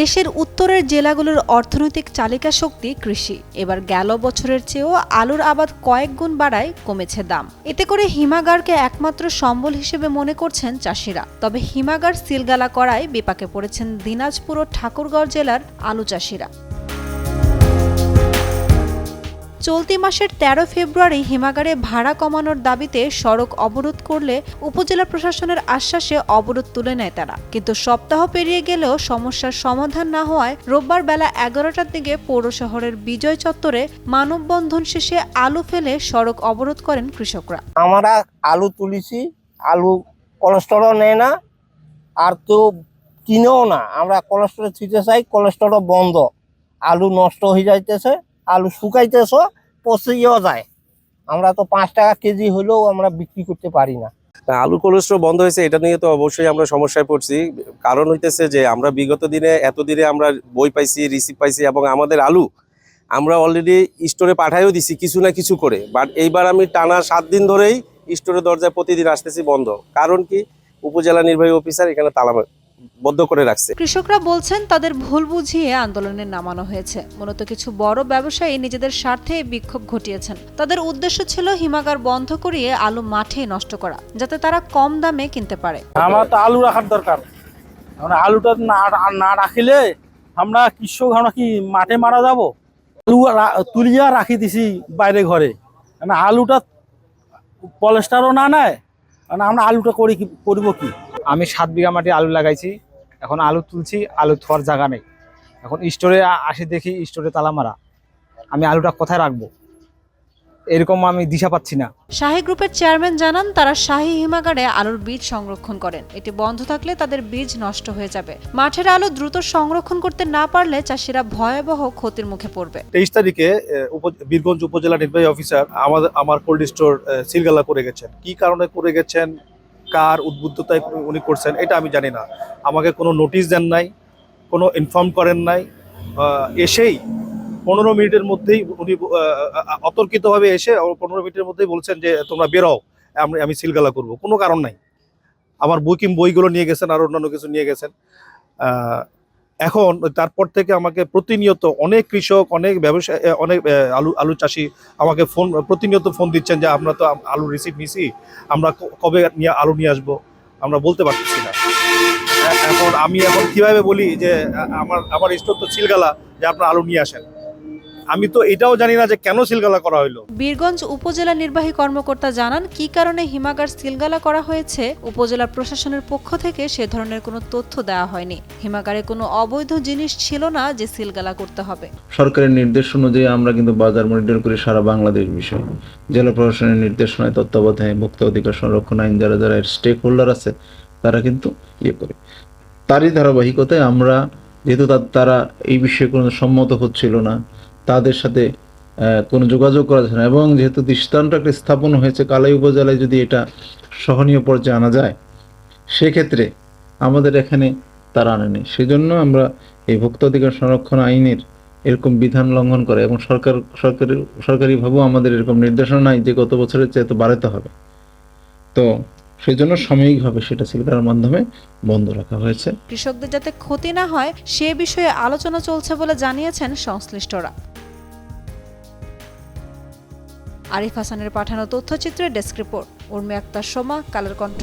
দেশের উত্তরের জেলাগুলোর অর্থনৈতিক চালিকা শক্তি কৃষি। এবার গেল বছরের চেয়েও আলুর আবাদ কয়েক গুণ বাড়ায় কমেছে দাম। এতে করে হিমাগারকে একমাত্র সম্বল হিসেবে মনে করছেন চাষিরা। তবে হিমাগার সিলগালা করায় বিপাকে পড়েছেন দিনাজপুর ও ঠাকুরগাঁও জেলার আলু চাষিরা। চলতি মাসের ১৩ ফেব্রুয়ারি হিমাগারে ভাড়া কমানোর দাবিতে সড়ক অবরোধ করলে উপজেলা প্রশাসনের আশ্বাসে অবরোধ তুলে নেয় তারা। কিন্তু সপ্তাহ পেরিয়ে গেলেও সমস্যার সমাধান না হওয়ায় রোববার বেলা ১১টার দিকে পৌর শহরের বিজয় চত্বরে মানববন্ধন শেষে আলু ফেলে সড়ক অবরোধ করেন কৃষকরা। আমরা আলু তুলিছি, আলু কোলেস্টেরল নেয় না, আর তো কিনেও না। আমরা কোলেস্টেরল দিতে চাই, কোলেস্টেরল বন্ধ। আলু নষ্ট হয়ে যাইতেছে, আলু শুকাইতেছে, পচেও যায়। আমরা তো ৫ টাকা কেজি হলেও আমরা বিক্রি করতে পারি না। আলু কোলেস্ট্রল বন্ধ হয়েছে, এটা নিয়ে তো অবশ্যই আমরা সমস্যায় পড়ছি। কারণ হইতেছে যে আমরা বিগত দিনে এতদিনে আমরা বই পাইছি, রিসিভ পাইছি, এবং আমাদের আলু আমরা অলরেডি স্টোরে পাঠাইও দিছি কিছু না কিছু করে। বাট এইবার আমি টানা ৭ দিন ধরেই স্টোরের দরজায় প্রতিদিন আসতেছি বন্ধ। কারণ কি, উপজেলা নির্বাহী অফিসার এখানে তালা বদ্ধ করে রাখছে। কৃষকরা বলছেন তাদের ভুল বুঝিয়ে আন্দোলনে নামানো হয়েছে। মূলত কিছু বড় ব্যবসায়ী নিজেদের স্বার্থে বিক্ষোভ ঘটিয়েছেন। তাদের উদ্দেশ্য ছিল হিমাগার বন্ধ করিয়ে আলু মাঠে নষ্ট করা, যাতে তারা কম দামে কিনতে পারে। আমার তো আলু রাখার দরকার। আলুটা না রাখিলে আমরা কৃষক আমরা কি মাঠে মারা যাব? আলু তুলিয়া রাখি দিছি বাইরে ঘরে। আলুটা পলেস্টারও না নেয়, আমরা আলুটা করব কি? আমি ৭ বিঘা মাটি আলু লাগাইছি, এখন আলু তুলছি, আলু থোয়ার জায়গা নেই। এখন স্টোরে আসি, দেখি স্টোরে তালা মারা। আমি আলুটা কোথায় রাখবো, এরকম আমি দিশা পাচ্ছি না। শাহী গ্রুপের চেয়ারম্যান জানান, তারা শাহী হিমাগারে আলুর বীজ সংরক্ষণ করেন। এটি বন্ধ থাকলে তাদের বীজ নষ্ট হয়ে যাবে। মাঠের আলু দ্রুত সংরক্ষণ করতে না পারলে চাষিরা ভয়াবহ ক্ষতির মুখে পড়বে। ২৩ তারিখে বীরগঞ্জ উপজেলা নির্বাহী অফিসার আমার কোল্ড স্টোর সিলগালা করে গেছেন। কি কারণে করে গেছেন, কার উদ্বুদ্ধতায় উনি করছেন, এটা আমি জানি না। আমাকে কোনো নোটিশ দেন নাই, কোনো ইনফর্ম করেন নাই। এসেই ১৫ মিনিটের মধ্যেই উনি অতর্কিতভাবে এসে ১৫ মিনিটের মধ্যেই বলছেন যে তোমরা বেরোও, আমি সিলগালা করব। কোনো কারণ নাই। আমার বইগুলো নিয়ে গেছেন, আর অন্যান্য কিছু নিয়ে গেছেন। এখন তারপর থেকে আমাকে প্রতিনিয়ত অনেক কৃষক, অনেক ব্যবসায়ী, অনেক আলু চাষি আমাকে প্রতিনিয়ত ফোন দিচ্ছেন যে আমরা তো আলু রিসিভ নিছি, আমরা কবে আলু নিয়ে আসবো, আমরা বলতে পারতেছি না। এখন আমি কিভাবে বলি যে আমার স্টোর তো সিলগালা, যে আপনার আলু নিয়ে আসেন? আমি তো এটাও জানি না যে কেন সিলগালা করা হলো। বীরগঞ্জ উপজেলা নির্বাহী কর্মকর্তা জানান, কি কারণে হিমাগার সিলগালা করা হয়েছে উপজেলা প্রশাসনের পক্ষ থেকে সে ধরনের কোনো তথ্য দেওয়া হয়নি। হিমাগারে কোনো অবৈধ জিনিস ছিল না যে সিলগালা করতে হবে। সরকারের নির্দেশ অনুযায়ী আমরা কিন্তু বাজার মনিটর করি সারা বাংলাদেশ বিষয়। জেলা প্রশাসনের নির্দেশনায়, তত্ত্বাবধানে ভোক্তা অধিকার সংরক্ষণ আইন যারা এর স্টেক হোল্ডার আছে তারা কিন্তু করে। তারই ধারাবাহিকতায় আমরা, যেহেতু তারা এই বিষয়ে কোনো সম্মত হচ্ছিল না, তাদের সাথে কোনো যোগাযোগ করা যাচ্ছে না, এবং যেহেতু দৃষ্টান্ত একটা স্থাপন হয়েছে কালাই উপজেলায়, যদি এটা সহনীয় পর্যায়ে আনা যায়, সেক্ষেত্রে আমাদের এখানে তারা আনেনি। সেজন্য আমরা এই ভোক্তা অধিকার সংরক্ষণ আইনের এরকম বিধান লঙ্ঘন করে, এবং সরকারিভাবেও আমাদের এরকম নির্দেশনা নাই যে গত বছরের চেয়ে তো বাড়াতে হবে। তো সেজন্য সাময়িকভাবে সেটা সিলগালার মাধ্যমে বন্ধ রাখা হয়েছে। কৃষকদের যাতে ক্ষতি না হয় সে বিষয়ে আলোচনা চলছে বলে জানিয়েছেন সংশ্লিষ্টরা। আরিফ হাসানের পাঠানো তথ্যচিত্রে ডেস্ক রিপোর্ট। উর্মি আক্তার, সোমা, কালের কণ্ঠ।